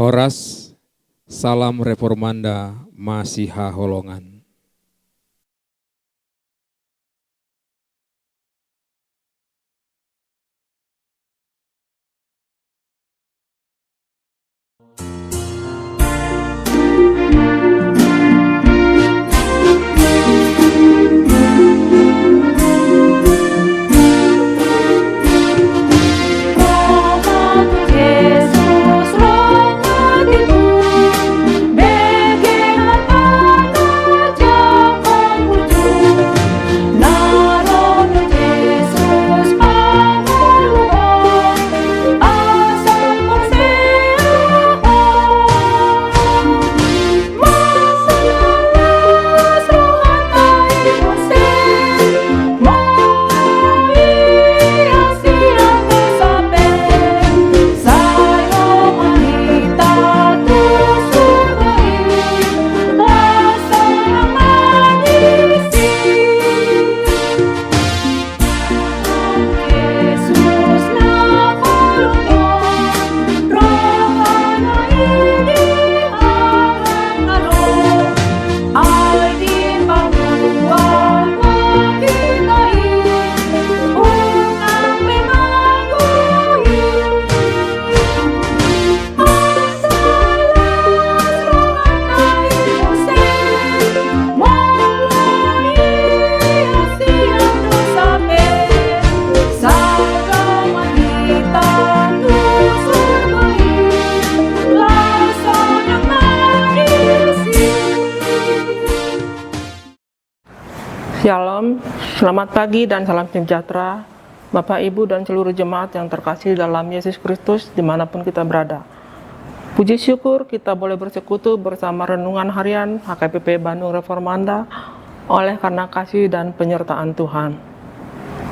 Horas, salam reformanda, Masiha Holongan. Shalom, selamat pagi dan salam sejahtera Bapak, Ibu, dan seluruh jemaat yang terkasih dalam Yesus Kristus dimanapun kita berada. Puji syukur kita boleh bersekutu bersama renungan harian HKBP Bandung Reformanda oleh karena kasih dan penyertaan Tuhan.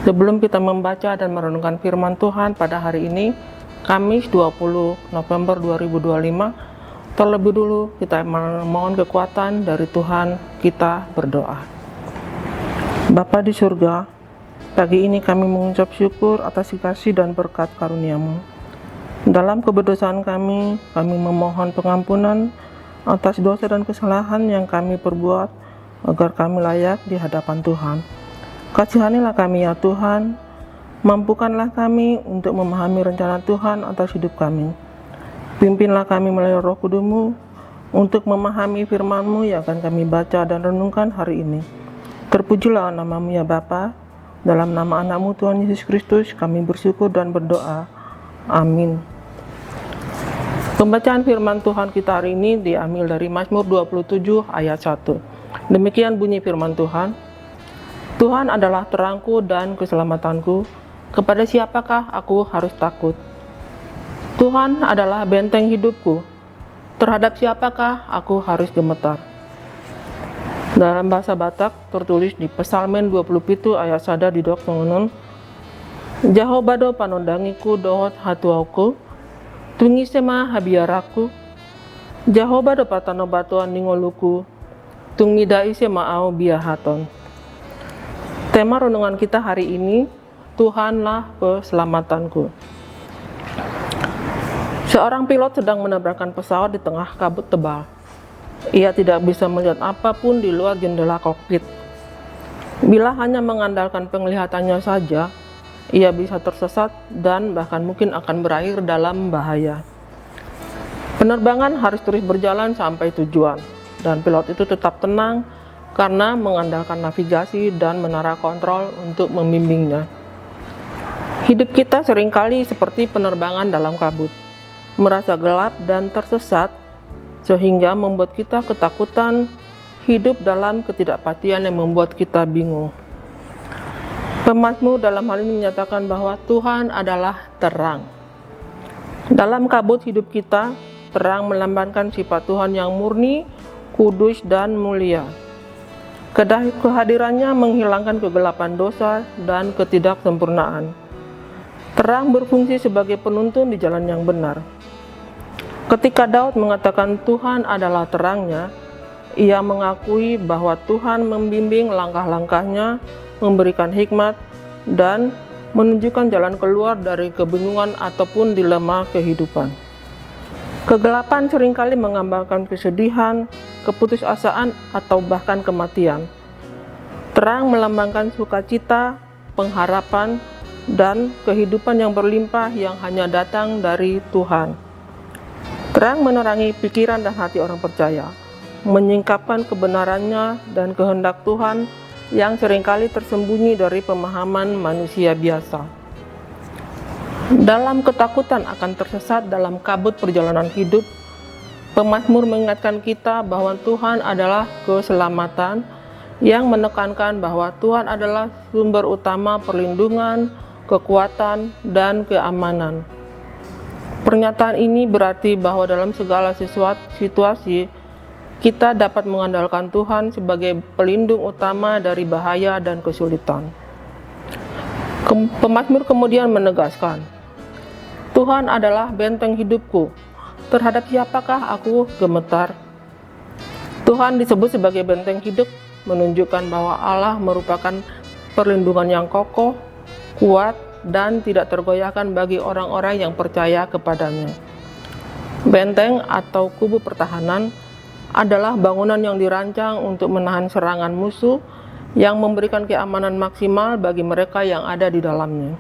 Sebelum kita membaca dan merenungkan firman Tuhan pada hari ini, Kamis 20 November 2025, terlebih dulu kita memohon kekuatan dari Tuhan, kita berdoa. Bapa di surga, pagi ini kami mengucap syukur atas kasih dan berkat karunia-Mu. Dalam keberdosaan kami memohon pengampunan atas dosa dan kesalahan yang kami perbuat, agar kami layak di hadapan Tuhan. Kasihanilah kami ya Tuhan, mampukanlah kami untuk memahami rencana Tuhan atas hidup kami. Pimpinlah kami melalui Roh Kudus-Mu untuk memahami firman-Mu yang akan kami baca dan renungkan hari ini. Terpujilah nama-Mu ya Bapa, dalam nama anak-Mu Tuhan Yesus Kristus kami bersyukur dan berdoa. Amin. Pembacaan firman Tuhan kita hari ini diambil dari Mazmur 27 ayat 1. Demikian bunyi firman Tuhan. Tuhan adalah terangku dan keselamatanku, kepada siapakah aku harus takut? Tuhan adalah benteng hidupku, terhadap siapakah aku harus gemetar? Dalam bahasa Batak tertulis di Pesalmen 27 ayat 1 di dok mengenun, Jahobado panondangiku dohot hatuauku, tungisema habiaraku, Jahobado patano batuan ningoluku, tungmidai sema au biahaton. Tema renungan kita hari ini, Tuhanlah keselamatanku. Seorang pilot sedang menerbangkan pesawat di tengah kabut tebal. Ia tidak bisa melihat apapun di luar jendela kokpit. Bila hanya mengandalkan penglihatannya saja, ia bisa tersesat dan bahkan mungkin akan berakhir dalam bahaya. Penerbangan harus terus berjalan sampai tujuan, dan pilot itu tetap tenang karena mengandalkan navigasi dan menara kontrol untuk membimbingnya. Hidup kita seringkali seperti penerbangan dalam kabut, merasa gelap dan tersesat, sehingga membuat kita ketakutan, hidup dalam ketidakpastian yang membuat kita bingung. Pemazmur dalam hal ini menyatakan bahwa Tuhan adalah terang. Dalam kabut hidup kita, terang melambangkan sifat Tuhan yang murni, kudus, dan mulia. Kehadirannya menghilangkan kegelapan dosa dan ketidaksempurnaan. Terang berfungsi sebagai penuntun di jalan yang benar. Ketika Daud mengatakan Tuhan adalah terangnya, ia mengakui bahwa Tuhan membimbing langkah-langkahnya, memberikan hikmat, dan menunjukkan jalan keluar dari kebingungan ataupun dilema kehidupan. Kegelapan seringkali menggambarkan kesedihan, keputusasaan, atau bahkan kematian. Terang melambangkan sukacita, pengharapan, dan kehidupan yang berlimpah yang hanya datang dari Tuhan. Terang menerangi pikiran dan hati orang percaya, menyingkapkan kebenarannya dan kehendak Tuhan yang seringkali tersembunyi dari pemahaman manusia biasa. Dalam ketakutan akan tersesat dalam kabut perjalanan hidup, pemazmur mengingatkan kita bahwa Tuhan adalah keselamatan, yang menekankan bahwa Tuhan adalah sumber utama perlindungan, kekuatan, dan keamanan. Pernyataan ini berarti bahwa dalam segala situasi, kita dapat mengandalkan Tuhan sebagai pelindung utama dari bahaya dan kesulitan. Pemazmur kemudian menegaskan, Tuhan adalah benteng hidupku, terhadap siapakah aku gemetar? Tuhan disebut sebagai benteng hidup, menunjukkan bahwa Allah merupakan perlindungan yang kokoh, kuat, dan tidak tergoyahkan bagi orang-orang yang percaya kepadanya. Benteng atau kubu pertahanan adalah bangunan yang dirancang untuk menahan serangan musuh yang memberikan keamanan maksimal bagi mereka yang ada di dalamnya.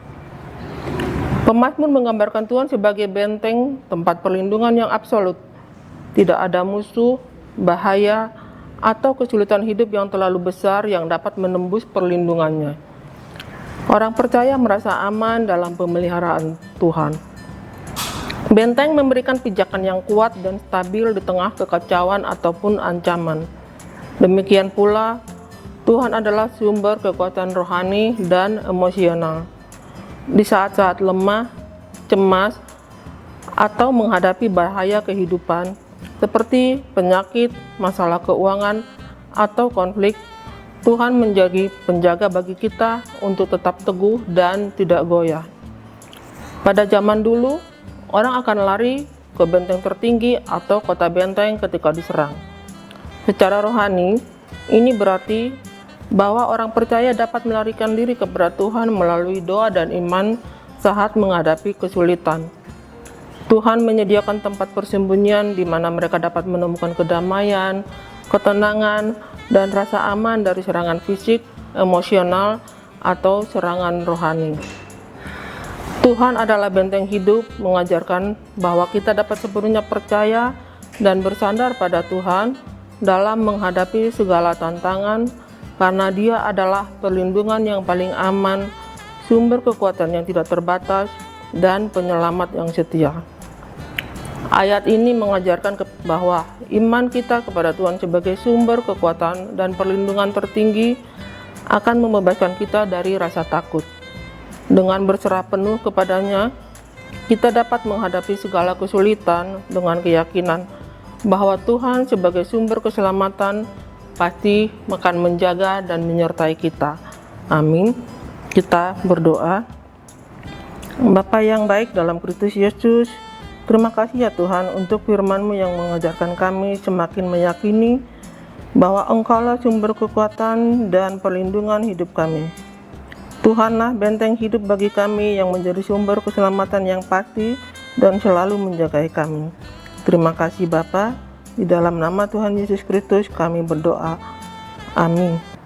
Pemazmur menggambarkan Tuhan sebagai benteng, tempat perlindungan yang absolut. Tidak ada musuh, bahaya, atau kesulitan hidup yang terlalu besar yang dapat menembus perlindungannya. Orang percaya merasa aman dalam pemeliharaan Tuhan. Benteng memberikan pijakan yang kuat dan stabil di tengah kekacauan ataupun ancaman. Demikian pula, Tuhan adalah sumber kekuatan rohani dan emosional. Di saat-saat lemah, cemas, atau menghadapi bahaya kehidupan seperti penyakit, masalah keuangan, atau konflik, Tuhan menjadi penjaga bagi kita untuk tetap teguh dan tidak goyah. Pada zaman dulu, orang akan lari ke benteng tertinggi atau kota benteng ketika diserang. Secara rohani, ini berarti bahwa orang percaya dapat melarikan diri kepada Tuhan melalui doa dan iman saat menghadapi kesulitan. Tuhan menyediakan tempat persembunyian di mana mereka dapat menemukan kedamaian, ketenangan, dan rasa aman dari serangan fisik, emosional, atau serangan rohani. Tuhan adalah benteng hidup, mengajarkan bahwa kita dapat sepenuhnya percaya dan bersandar pada Tuhan dalam menghadapi segala tantangan, karena Dia adalah perlindungan yang paling aman, sumber kekuatan yang tidak terbatas, dan penyelamat yang setia. Ayat ini mengajarkan bahwa iman kita kepada Tuhan sebagai sumber kekuatan dan perlindungan tertinggi akan membebaskan kita dari rasa takut. Dengan berserah penuh kepadanya, kita dapat menghadapi segala kesulitan dengan keyakinan bahwa Tuhan sebagai sumber keselamatan pasti akan menjaga dan menyertai kita. Amin. Kita berdoa. Bapa yang baik dalam Kristus Yesus, terima kasih ya Tuhan untuk firman-Mu yang mengajarkan kami semakin meyakini bahwa Engkaulah sumber kekuatan dan perlindungan hidup kami. Tuhanlah benteng hidup bagi kami yang menjadi sumber keselamatan yang pasti dan selalu menjagai kami. Terima kasih Bapa. Di dalam nama Tuhan Yesus Kristus kami berdoa. Amin. Yesus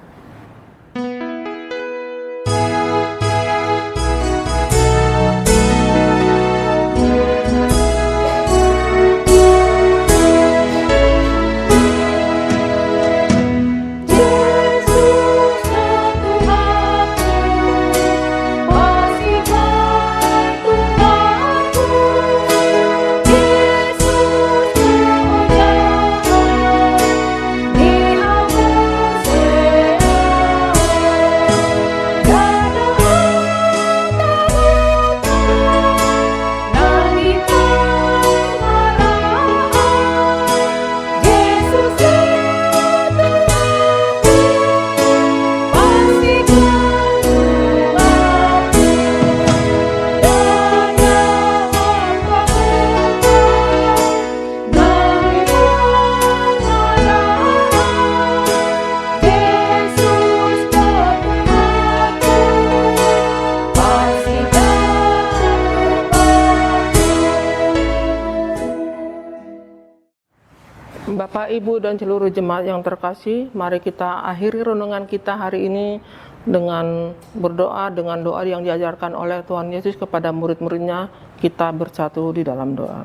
Bapak, Ibu, dan seluruh jemaat yang terkasih, mari kita akhiri renungan kita hari ini dengan berdoa, dengan doa yang diajarkan oleh Tuhan Yesus kepada murid-muridnya. Kita bersatu di dalam doa.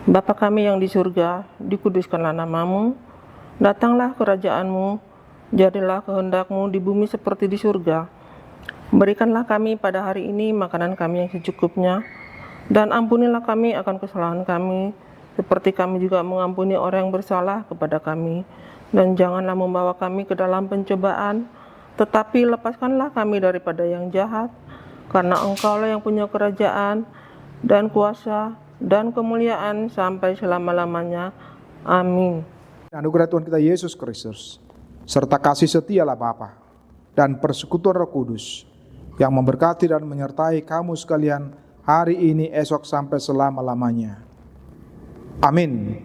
Bapa kami yang di surga, dikuduskanlah namamu, datanglah kerajaan-Mu, jadilah kehendak-Mu di bumi seperti di surga. Berikanlah kami pada hari ini makanan kami yang secukupnya, dan ampunilah kami akan kesalahan kami, seperti kami juga mengampuni orang yang bersalah kepada kami. Dan janganlah membawa kami ke dalam pencobaan, tetapi lepaskanlah kami daripada yang jahat, karena Engkau-lah yang punya kerajaan, dan kuasa, dan kemuliaan sampai selama-lamanya. Amin. Anugerah Tuhan kita Yesus Kristus, serta kasih setialah Bapa dan persekutuan Roh Kudus, yang memberkati dan menyertai kamu sekalian hari ini, esok, sampai selama-lamanya. Amin.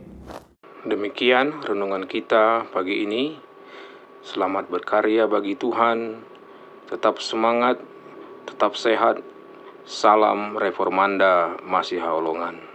Demikian renungan kita pagi ini. Selamat berkarya bagi Tuhan. Tetap semangat, tetap sehat. Salam Reformanda Masiha Holongan.